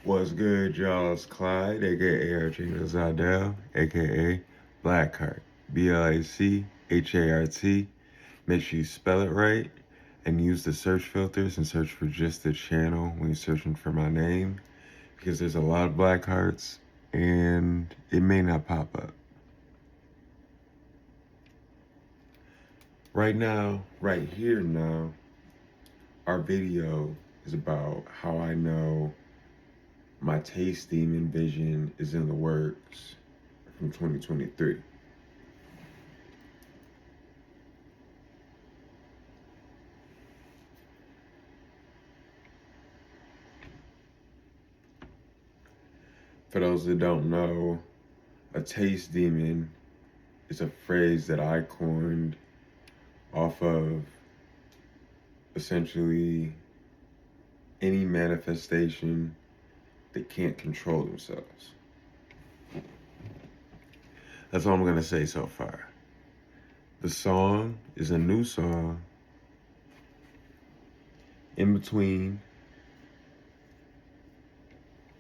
What's good, y'all? It's Clyde, aka Archangel Zadell, aka Blac HART, BLACHART. Make sure you spell it right and use the search filters and search for just the channel when you're searching for my name, because there's a lot of Blac HARTs and it may not pop up. Right now, right here now, our video is about how I know my Tastdemon vision is in the works from 2023. For those that don't know, a Tastdemon is a phrase that I coined off of essentially any manifestation that can't control themselves. That's all I'm gonna say so far. The song is a new song, In Between,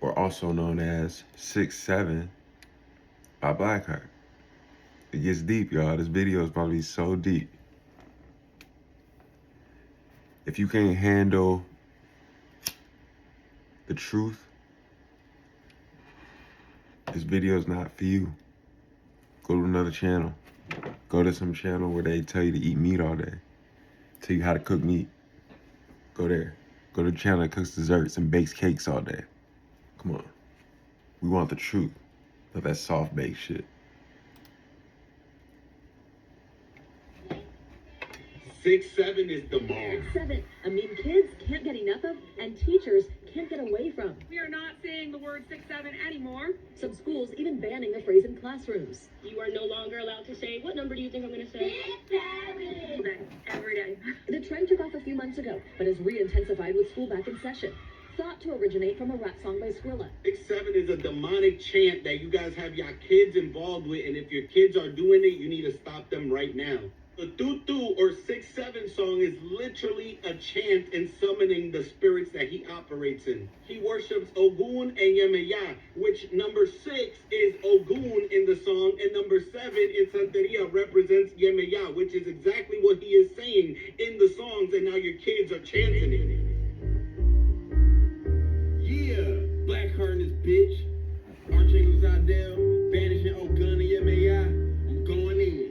or also known as 6-7 by Blac HART. It gets deep, y'all. This video is probably so deep. If you can't handle the truth, this video is not for you. Go to another channel. Go to some channel where they tell you to eat meat all day. Tell you how to cook meat. Go there. Go to the channel that cooks desserts and bakes cakes all day. Come on. We want the truth, not that soft baked shit. 6-7 is the bomb. 6-7, I mean, kids can't get enough of, and teachers can't get away from. We are not saying the word 6-7 anymore. Some schools even banning the phrase in classrooms. You are no longer allowed to say, what number do you think I'm going to say? 6-7. Every day. The trend took off a few months ago, but has re-intensified with school back in session. Thought to originate from a rap song by Skrilla. 6-7 is a demonic chant that you guys have your kids involved with, and if your kids are doing it, you need to stop them right now. The tutu or 6-7 song is literally a chant and summoning the spirits that he operates in. He worships Ogun and Yemeya, which number 6 is Ogun in the song, and number 7 in Santeria represents Yemeya, which is exactly what he is saying in the songs, and now your kids are chanting it. Yeah, Blac HART in this bitch. Archangel Zadell, banishing Ogun and Yemeya. I'm going in.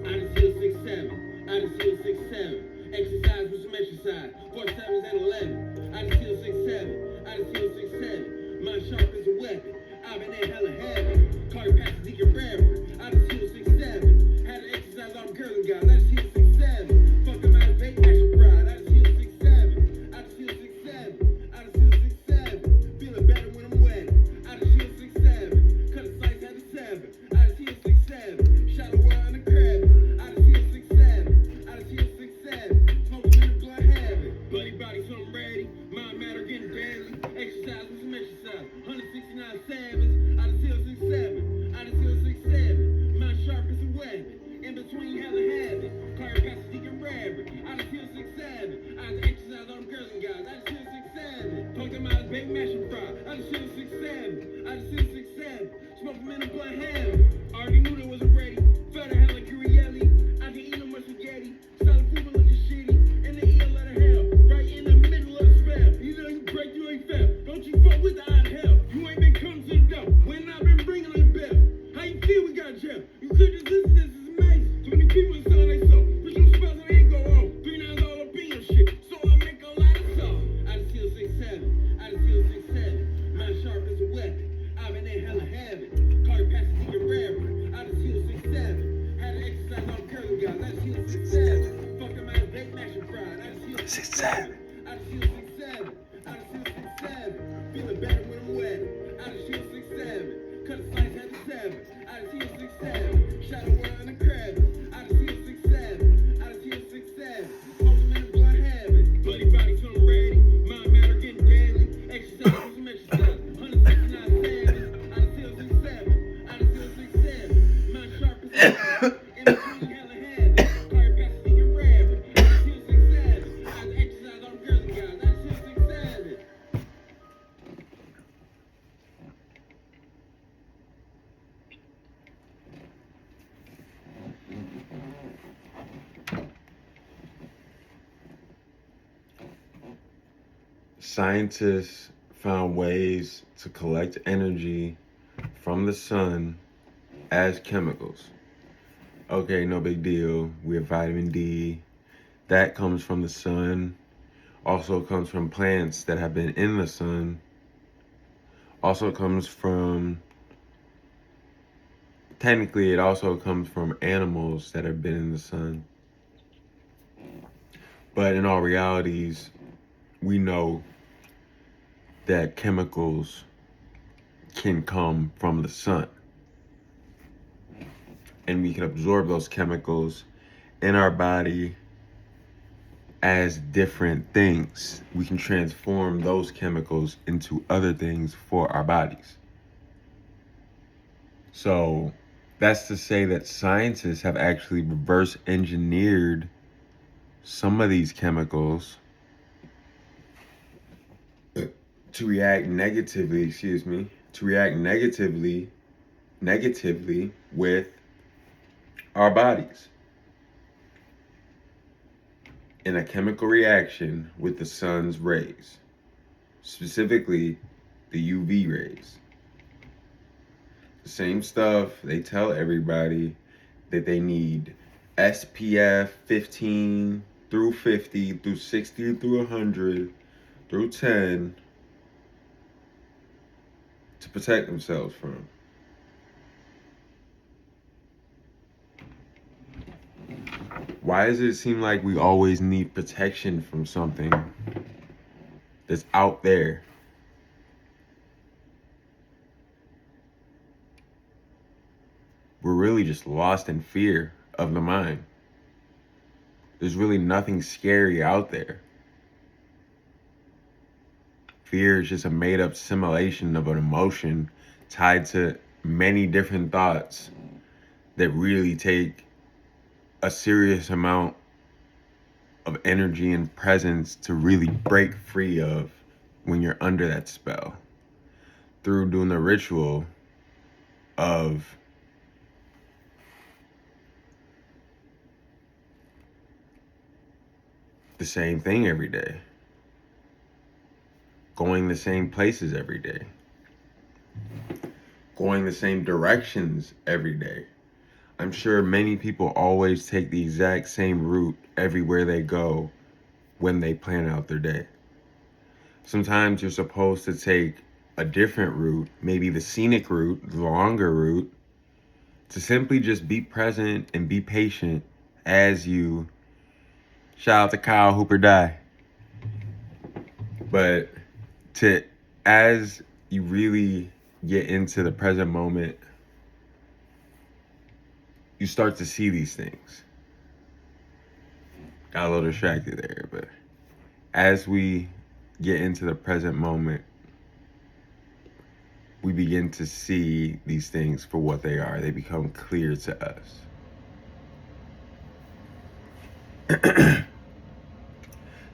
I done seal 6-7. I done seal 6-7. Exercise with some exercise. 4 7s and 11. I done seal 6-7. I done seal 6-7. Mind sharp as a weapon. I've been in hella heaven. Call your pastor Deacon Reverend. I done seal 6-7. Had to exercise all the girls and guys. I done seal 6-7. Fuck them out of bait, action bride. I done seal 6-7. I done seal 6-7. I done seal 6-7. Feeling better when I'm wet. I done seal 6-7. Cut the slice at the 7. I done seal 6-7. Shot a word on the crab. I done seal 6-7. I done seal 6-7. Smoking in the blood habit. Bloody body, so I'm ready. Mind matter getting deadly. Exercise with some exercise. 169 savage. I done seal 6-7. I done seal 6-7. Mind sharp as a weapon. In between hella habit. Call your pastor Deacon Reverend. I done seal 6-7. I done exercise on them girls and guys. I done seal 6-7. Talk them out of bait, mash and fry. I done seal 6-7. I done seal 6-7. Smoke them in the blood habit. Already knew they wasn't ready. Felt a hell like Curielli. I can eat no more spaghetti. Solid food but looking shitty. In the ear letter hell. Right in the middle of the spell. You know you break, you ain't fail. Don't you fuck with the eye of hell. You ain't been coming to the door. When I've been bringing the bell. How you feel we got jail? You could just listen, this is amazing. Too many people inside they soul. Put some spells and ain't go on. 3 9s all up in your shit. So I make a lot of songs. I done seal 6-7. I done seal 6-7. Mind sharp as a weapon. I've been in hella habit. Call your pastor Deacon Reverend. I done seal 6-7. Had to exercise on scientists found ways to collect energy from the sun as chemicals. Okay, no big deal. We have vitamin D. That comes from the sun. Also comes from plants that have been in the sun. Also comes from, technically it also comes from animals that have been in the sun. But in all realities, we know that chemicals can come from the sun. And we can absorb those chemicals in our body as different things. We can transform those chemicals into other things for our bodies. So that's to say that scientists have actually reverse engineered some of these chemicals to react negatively, negatively with our bodies in a chemical reaction with the sun's rays, specifically the UV rays. The same stuff they tell everybody that they need SPF 15 through 50 through 60 through 100 through 10 to protect themselves from. Why does it seem like we always need protection from something that's out there? We're really just lost in fear of the mind. There's really nothing scary out there. Fear is just a made-up simulation of an emotion tied to many different thoughts that really take a serious amount of energy and presence to really break free of when you're under that spell. Through doing the ritual of the same thing every day. Going the same places every day. Going the same directions every day. I'm sure many people always take the exact same route everywhere they go when they plan out their day. Sometimes you're supposed to take a different route, maybe the scenic route, the longer route, to simply just be present and be patient as you, shout out to Kyle Hooper Die. But as you really get into the present moment, you start to see these things. Got a little distracted there, but as we get into the present moment, we begin to see these things for what they are. They become clear to us.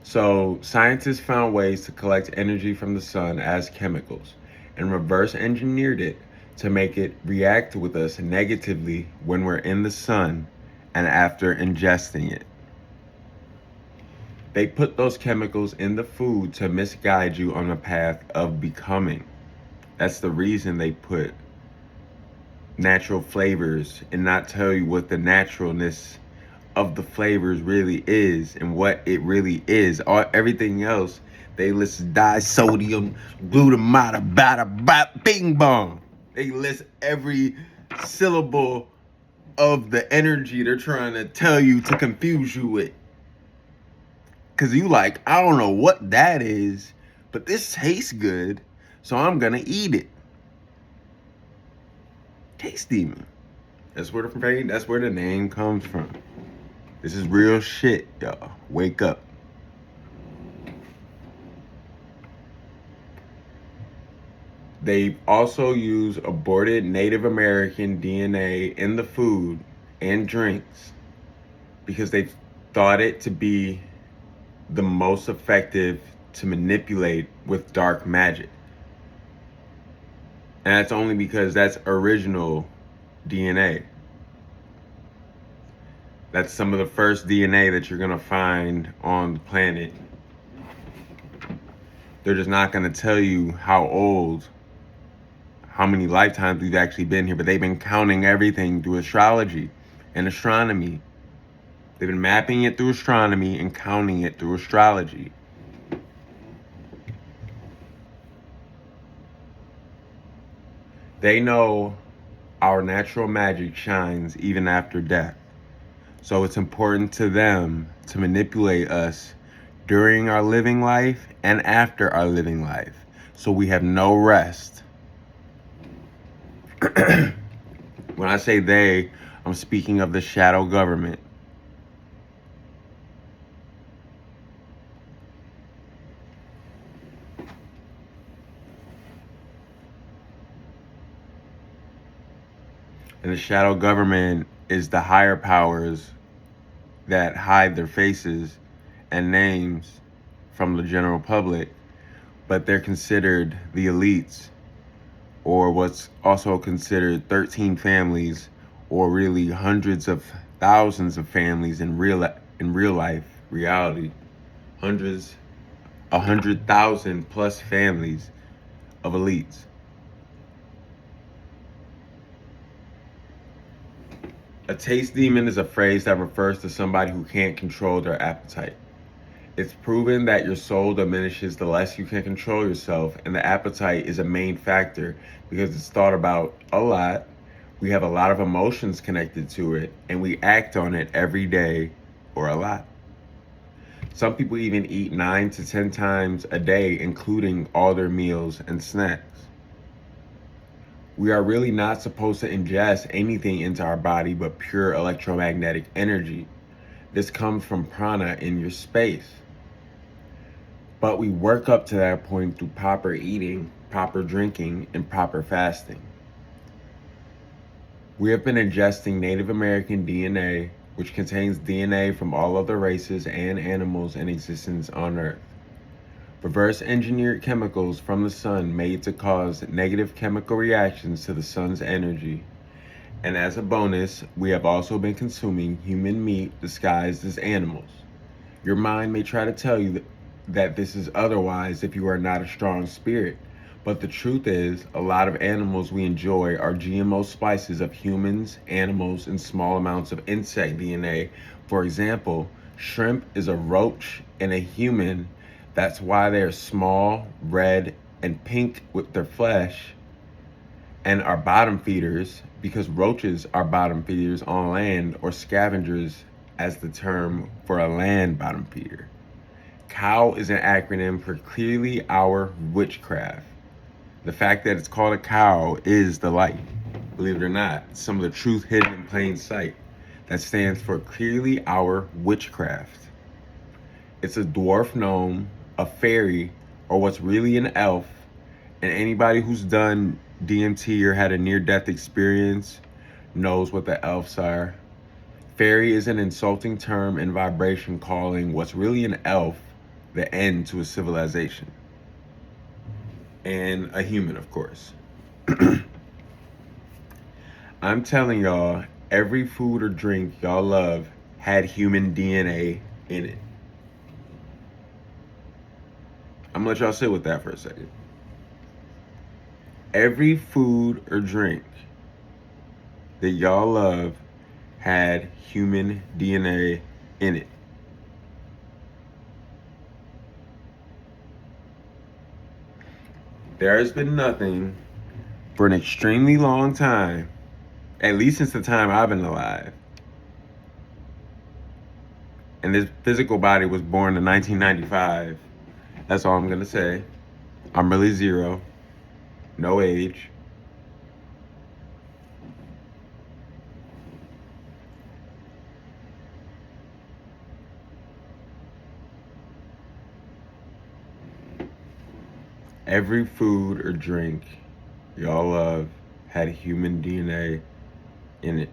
So scientists found ways to collect energy from the sun as chemicals and reverse engineered it to make it react with us negatively when we're in the sun and after ingesting it. They put those chemicals in the food to misguide you on the path of becoming. That's the reason they put natural flavors and not tell you what the naturalness of the flavors really is and what it really is. Everything else, they list disodium, glutamate, bada, bing bong. They list every syllable of the energy they're trying to tell you to confuse you with. Cause you like, I don't know what that is, but this tastes good, so I'm gonna eat it. Tastdemon. That's where the name comes from. This is real shit, y'all. Wake up. They also use aborted Native American DNA in the food and drinks because they thought it to be the most effective to manipulate with dark magic. And that's only because that's original DNA. That's some of the first DNA that you're gonna find on the planet. They're just not going to tell you how many lifetimes we've actually been here, but they've been counting everything through astrology and astronomy. They've been mapping it through astronomy and counting it through astrology. They know our natural magic shines even after death. So it's important to them to manipulate us during our living life and after our living life. So we have no rest. When I say they, I'm speaking of the shadow government. And the shadow government is the higher powers that hide their faces and names from the general public, but they're considered the elites, or what's also considered 13 families, or really hundreds of thousands of families in real life reality. 100,000 plus families of elites. A taste demon is a phrase that refers to somebody who can't control their appetite. It's proven that your soul diminishes the less you can control yourself, and the appetite is a main factor because it's thought about a lot. We have a lot of emotions connected to it, and we act on it every day or a lot. Some people even eat 9 to 10 times a day, including all their meals and snacks. We are really not supposed to ingest anything into our body but pure electromagnetic energy. This comes from prana in your space. But we work up to that point through proper eating, proper drinking, and proper fasting. We have been ingesting Native American DNA, which contains DNA from all other races and animals in existence on Earth. Reverse engineered chemicals from the sun made to cause negative chemical reactions to the sun's energy. And as a bonus, we have also been consuming human meat disguised as animals. Your mind may try to tell you that this is otherwise if you are not a strong spirit. But the truth is, a lot of animals we enjoy are GMO splices of humans, animals, and small amounts of insect DNA. For example, shrimp is a roach and a human. That's why they are small, red, and pink with their flesh, and are bottom feeders because roaches are bottom feeders on land, or scavengers as the term for a land bottom feeder. COW is an acronym for Clearly Our Witchcraft. The fact that it's called a cow is the light. Believe it or not, some of the truth hidden in plain sight. That stands for Clearly Our Witchcraft. It's a dwarf gnome, a fairy, or what's really an elf. And anybody who's done DMT or had a near-death experience knows what the elves are. Fairy is an insulting term in vibration, calling what's really an elf the end to a civilization. And a human, of course. I'm telling y'all, every food or drink y'all love had human DNA in it. I'm gonna let y'all sit with that for a second. Every food or drink that y'all love had human DNA in it. There has been nothing for an extremely long time, at least since the time I've been alive. And this physical body was born in 1995. That's all I'm gonna say. I'm really zero. No age. Every food or drink y'all love had human DNA in it.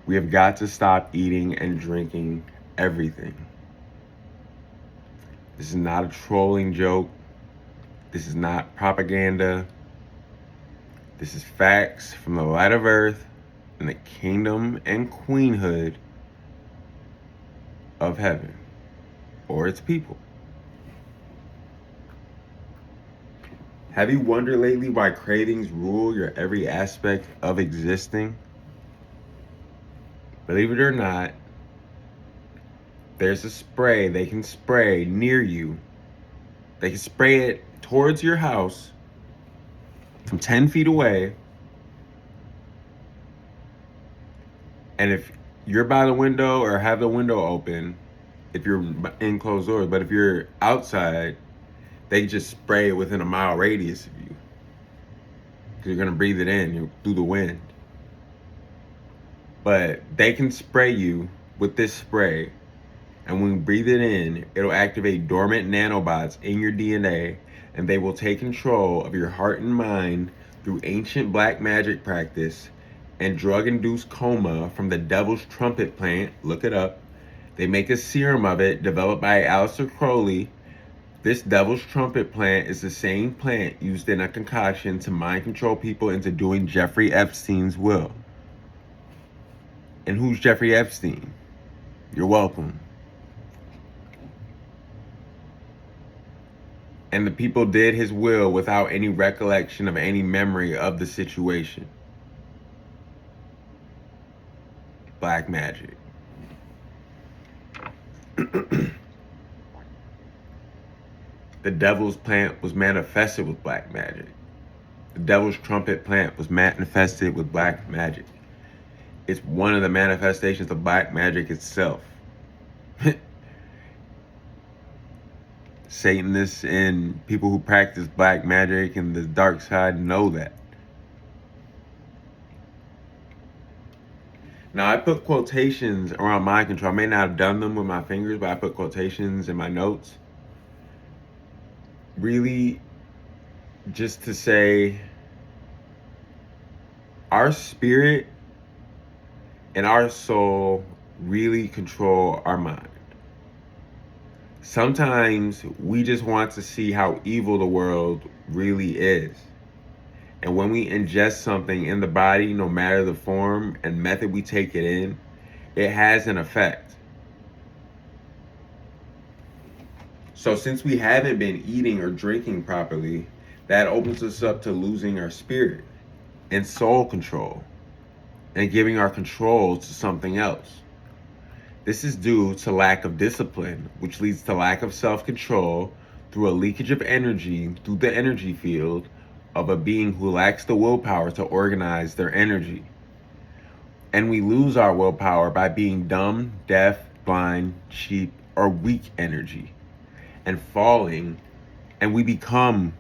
We have got to stop eating and drinking everything. This is not a trolling joke. This is not propaganda. This is facts from the light of earth and the kingdom and queenhood of heaven. or its people. Have you wondered lately why cravings rule your every aspect of existing? Believe it or not, there's a spray they can spray near you. They can spray it towards your house from 10 feet away. And if you're by the window or have the window open, if you're in closed doors, but if you're outside, they just spray it within a mile radius of you. Because you're going to breathe it in through the wind. But they can spray you with this spray. And when you breathe it in, it'll activate dormant nanobots in your DNA. And they will take control of your heart and mind through ancient black magic practice and drug-induced coma from the devil's trumpet plant. Look it up. They make a serum of it developed by Aleister Crowley. This devil's trumpet plant is the same plant used in a concoction to mind control people into doing Jeffrey Epstein's will. And who's Jeffrey Epstein? You're welcome. And the people did his will without any recollection of any memory of the situation. Black magic. The devil's plant was manifested with black magic. The devil's trumpet plant was manifested with black magic. It's one of the manifestations of black magic itself. Satanists and people who practice black magic and the dark side know that. Now, I put quotations around mind control. I may not have done them with my fingers, but I put quotations in my notes. Really, just to say, our spirit and our soul really control our mind. Sometimes we just want to see how evil the world really is. And when we ingest something in the body, no matter the form and method we take it in, it has an effect. So since we haven't been eating or drinking properly, that opens us up to losing our spirit and soul control and giving our control to something else. This is due to lack of discipline, which leads to lack of self-control through a leakage of energy through the energy field of a being who lacks the willpower to organize their energy. And we lose our willpower by being dumb, deaf, blind, cheap, or weak energy and falling, and we become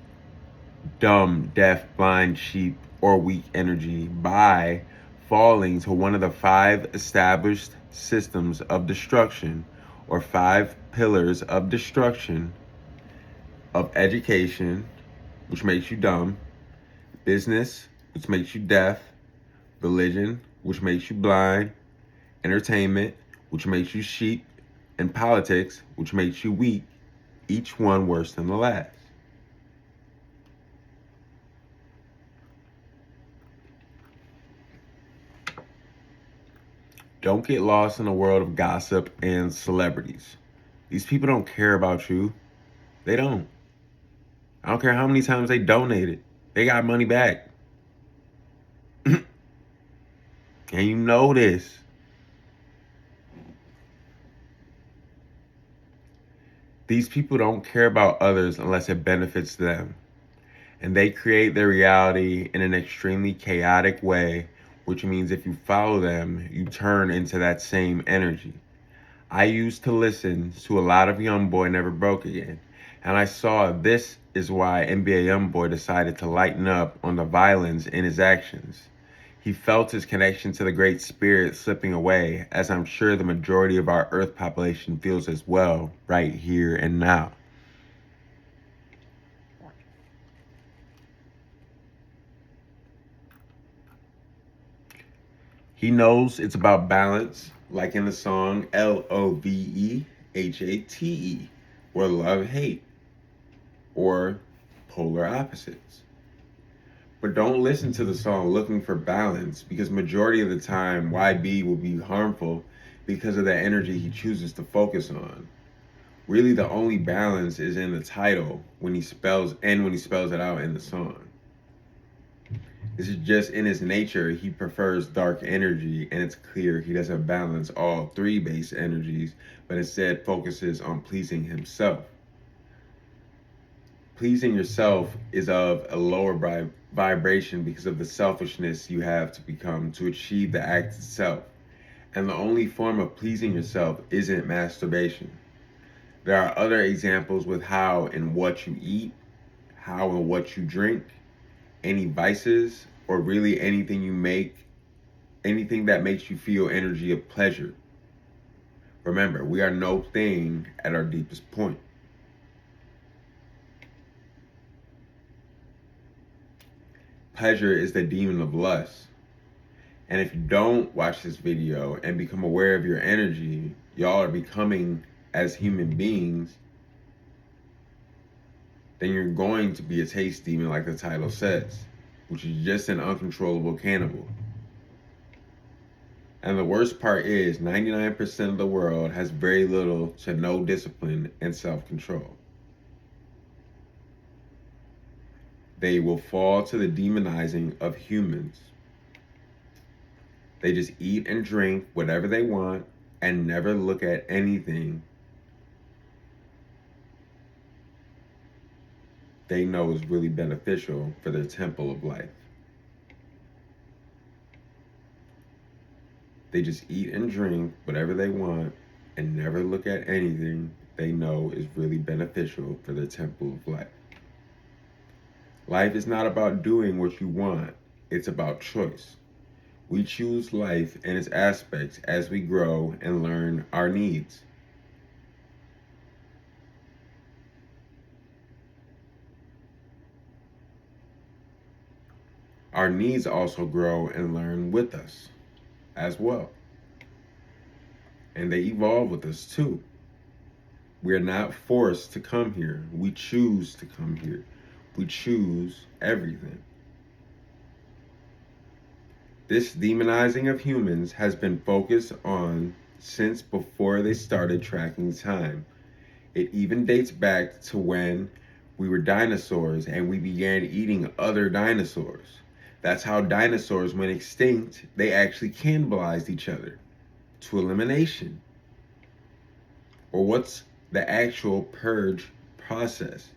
dumb, deaf, blind, cheap, or weak energy by falling to one of the 5 established systems of destruction, or 5 pillars of destruction of education, which makes you dumb, business, which makes you deaf, religion, which makes you blind, entertainment, which makes you sheep, and politics, which makes you weak, each one worse than the last. Don't get lost in a world of gossip and celebrities. These people don't care about you. They don't. I don't care how many times they donated. They got money back. And you know this. These people don't care about others unless it benefits them. And they create their reality in an extremely chaotic way, which means if you follow them, you turn into that same energy. I used to listen to a lot of Youngboy Never Broke Again, and I saw this is why NBA Youngboy decided to lighten up on the violence in his actions. He felt his connection to the Great Spirit slipping away, as I'm sure the majority of our Earth population feels as well, right here and now. He knows it's about balance, like in the song Lovehate, or love hate, or polar opposites. But don't listen to the song looking for balance, because majority of the time YB will be harmful because of the energy he chooses to focus on. Really, the only balance is in the title when he spells it out in the song. This is just in his nature. He prefers dark energy, and it's clear he doesn't balance all three base energies, but instead focuses on pleasing himself. Pleasing yourself is of a lower vibration because of the selfishness you have to achieve the act itself. And the only form of pleasing yourself isn't masturbation. There are other examples with how and what you eat, how and what you drink, any vices, or really anything that makes you feel energy of pleasure. Remember, we are no thing at our deepest point. Pleasure is the demon of lust. And if you don't watch this video and become aware of your energy, y'all are becoming as human beings, then you're going to be a taste demon like the title says, which is just an uncontrollable cannibal. And the worst part is 99% of the world has very little to no discipline and self-control. They will fall to the demonizing of humans. They just eat and drink whatever they want and never look at anything they know is really beneficial for their temple of life. They just eat and drink whatever they want and never look at anything they know is really beneficial for their temple of life. Life is not about doing what you want, it's about choice. We choose life and its aspects as we grow and learn our needs. Our needs also grow and learn with us as well. And they evolve with us too. We are not forced to come here. We choose to come here. We choose everything. This demonizing of humans has been focused on since before they started tracking time. It even dates back to when we were dinosaurs and we began eating other dinosaurs. That's how dinosaurs went extinct. They actually cannibalized each other to elimination. Or what's the actual purge process?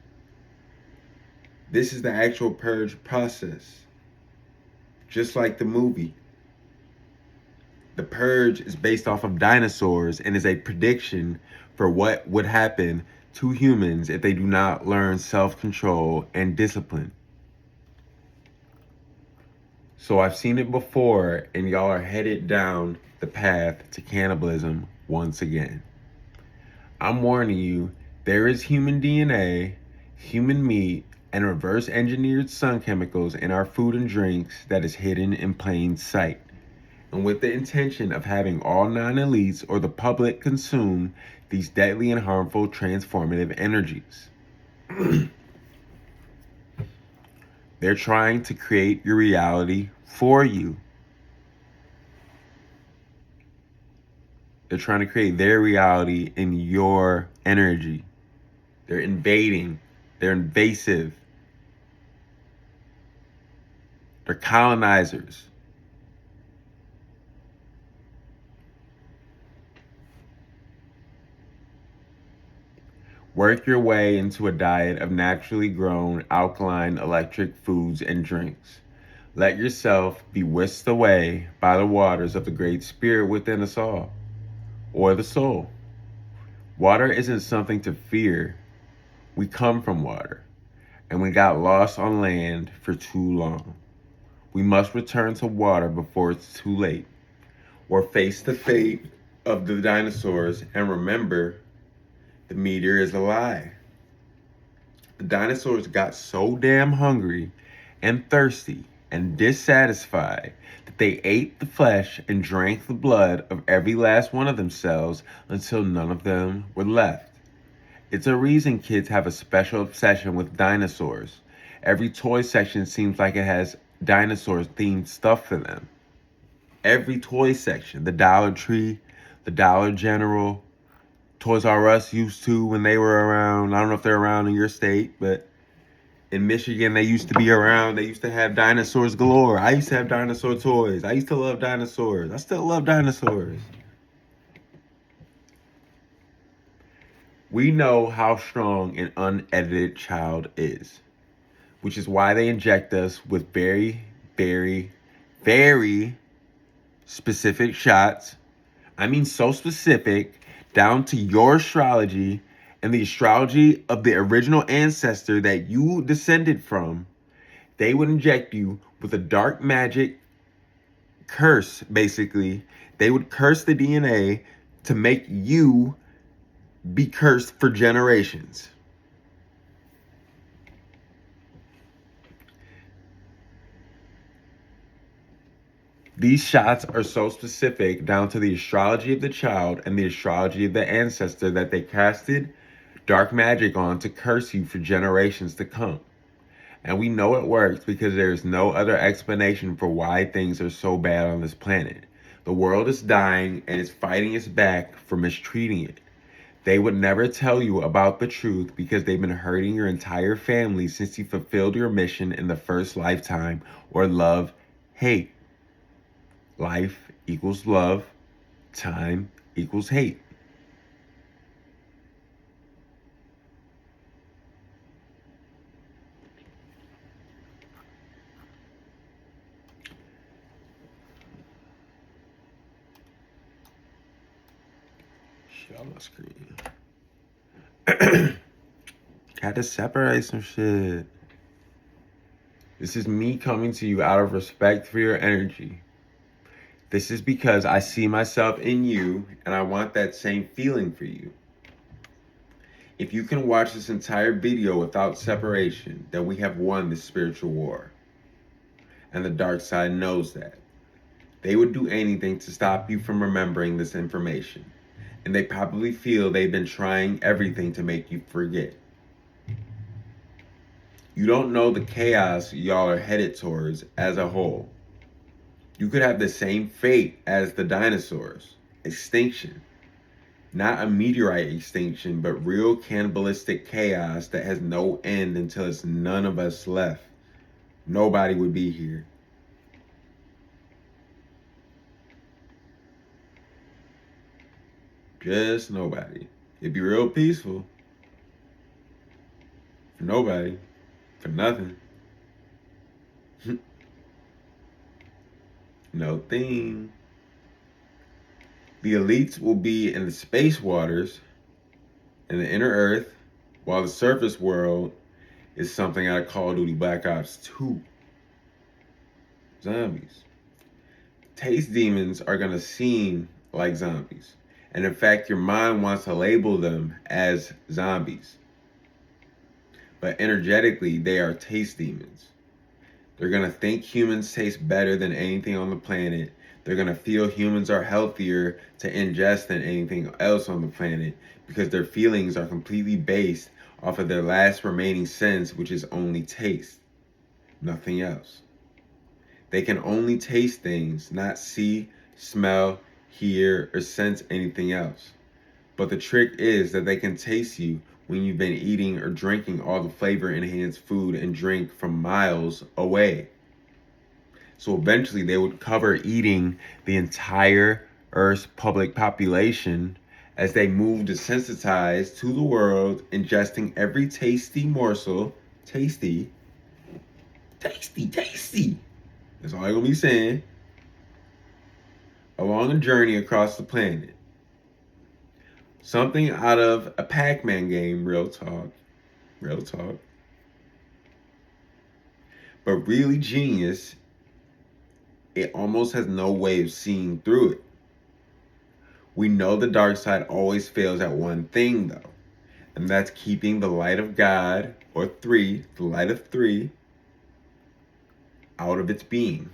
This is the actual purge process. Just like the movie. The purge is based off of dinosaurs and is a prediction for what would happen to humans if they do not learn self-control and discipline. So I've seen it before, and y'all are headed down the path to cannibalism once again. I'm warning you, there is human DNA, human meat, and reverse engineered sun chemicals in our food and drinks that is hidden in plain sight. And with the intention of having all non-elites or the public consume these deadly and harmful transformative energies. They're trying to create your reality for you. They're trying to create their reality in your energy. They're invading. They're invasive. They're colonizers. Work your way into a diet of naturally grown, alkaline, electric foods and drinks. Let yourself be whisked away by the waters of the Great Spirit within us all, or the soul. Water isn't something to fear. We come from water, and we got lost on land for too long. We must return to water before it's too late, or face the fate of the dinosaurs and remember the meteor is a lie. The dinosaurs got so damn hungry and thirsty and dissatisfied that they ate the flesh and drank the blood of every last one of themselves until none of them were left. It's a reason kids have a special obsession with dinosaurs. Every toy section seems like it has dinosaur-themed stuff for them. Every toy section, the Dollar Tree, the Dollar General, Toys R Us used to when they were around. I don't know if they're around in your state, but in Michigan, they used to be around. They used to have dinosaurs galore. I used to have dinosaur toys. I used to love dinosaurs. I still love dinosaurs. We know how strong an unedited child is, which is why they inject us with very, very, very specific shots. I mean, so specific, down to your astrology and the astrology of the original ancestor that you descended from. They would inject you with a dark magic curse, basically. They would curse the DNA to make you be cursed for generations. These shots are so specific down to the astrology of the child and the astrology of the ancestor that they casted dark magic on to curse you for generations to come. And we know it works because there is no other explanation for why things are so bad on this planet. The world is dying and is fighting its back for mistreating it. They would never tell you about the truth because they've been hurting your entire family since you fulfilled your mission in the first lifetime, or love, hate. Life equals love, time equals hate. Shit on my screen. Had to separate some shit. This is me coming to you out of respect for your energy. This is because I see myself in you and I want that same feeling for you. If you can watch this entire video without separation, then we have won this spiritual war. And the dark side knows that. They would do anything to stop you from remembering this information. And they probably feel they've been trying everything to make you forget. You don't know the chaos y'all are headed towards as a whole. You could have the same fate as the dinosaurs. Extinction. Not a meteorite extinction, but real cannibalistic chaos that has no end until it's none of us left. Nobody would be here. Just nobody. It'd be real peaceful. For nobody. For nothing. No thing. The elites will be in the space waters, in the inner earth, while the surface world is something out of Call of Duty Black Ops 2. Zombies. Taste demons are going to seem like zombies. And in fact, your mind wants to label them as zombies. But energetically, they are taste demons. They're going to think humans taste better than anything on the planet. They're going to feel humans are healthier to ingest than anything else on the planet because their feelings are completely based off of their last remaining sense, which is only taste. Nothing else. They can only taste things, not see, smell, hear, or sense anything else. But the trick is that they can taste you when you've been eating or drinking all the flavor-enhanced food and drink from miles away. So eventually they would cover eating the entire Earth's public population as they move desensitized to the world, ingesting every tasty morsel, tasty. That's all I'm gonna be saying. Along a journey across the planet. Something out of a Pac-Man game, real talk. But really genius, it almost has no way of seeing through it. We know the dark side always fails at one thing though, and that's keeping the light of God, or the light of three, out of its being.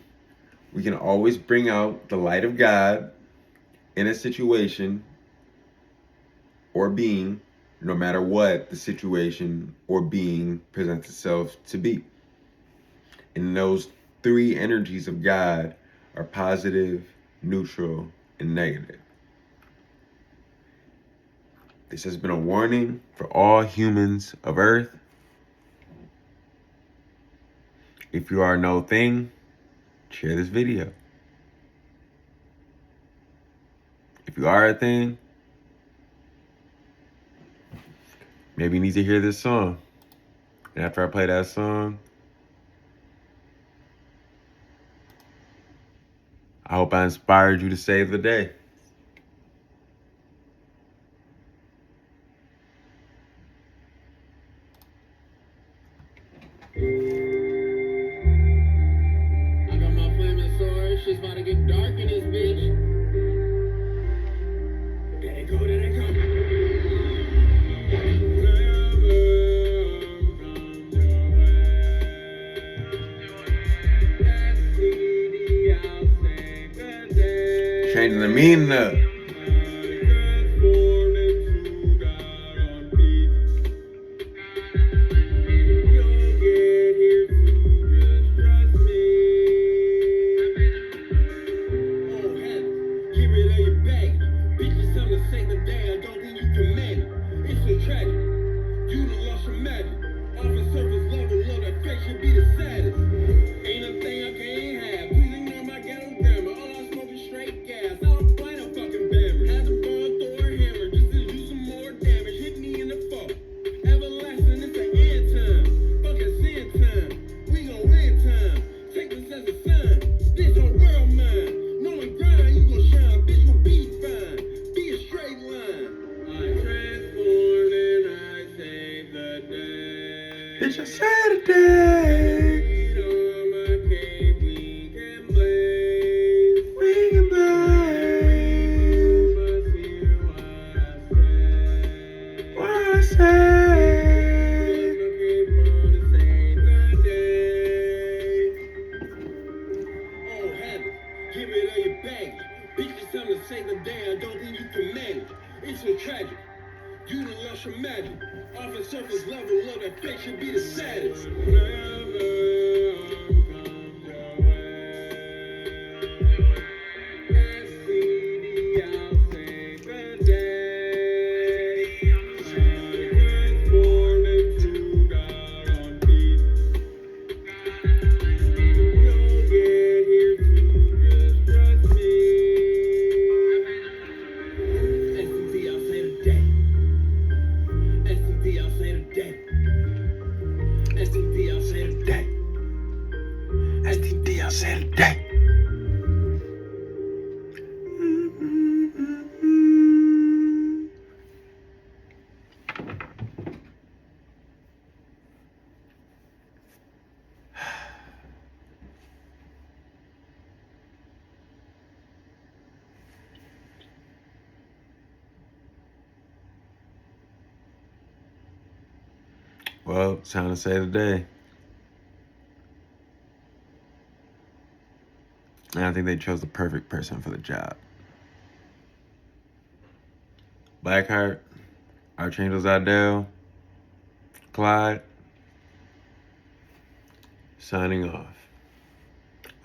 We can always bring out the light of God in a situation or being, no matter what the situation or being presents itself to be. And those three energies of God are positive, neutral, and negative. This has been a warning for all humans of Earth. If you are no thing, share this video. If you are a thing, maybe you need to hear this song. And after I play that song, I hope I inspired you to save the day. I got my flaming sword, shit's about to get dark in this bitch. There they go, there they go. Changing the meaning up. It's a Saturday. We can blaze. What I say. Oh, heaven, give it all your baggage. Bitch, it's time to save the day. I don't think you can manage. It's so tragic. You done lost your magic. Off the surface level, love that fake should be the saddest. STD, I'll say today. Well, it's time to say today. And I think they chose the perfect person for the job. Blac, Archangel Zadell, Clyde, signing off.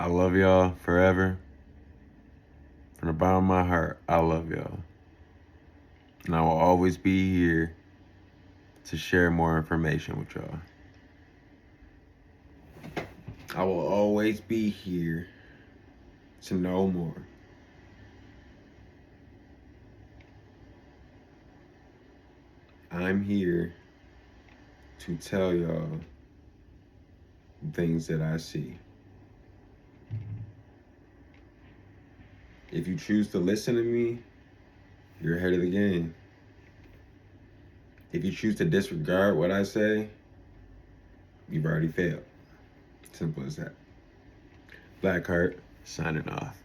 I love y'all forever. From the bottom of my heart, I love y'all. And I will always be here to share more information with y'all. I will always be here to know more. I'm here to tell y'all things that I see. If you choose to listen to me, you're ahead of the game. If you choose to disregard what I say, you've already failed. Simple as that. Blac, signing off.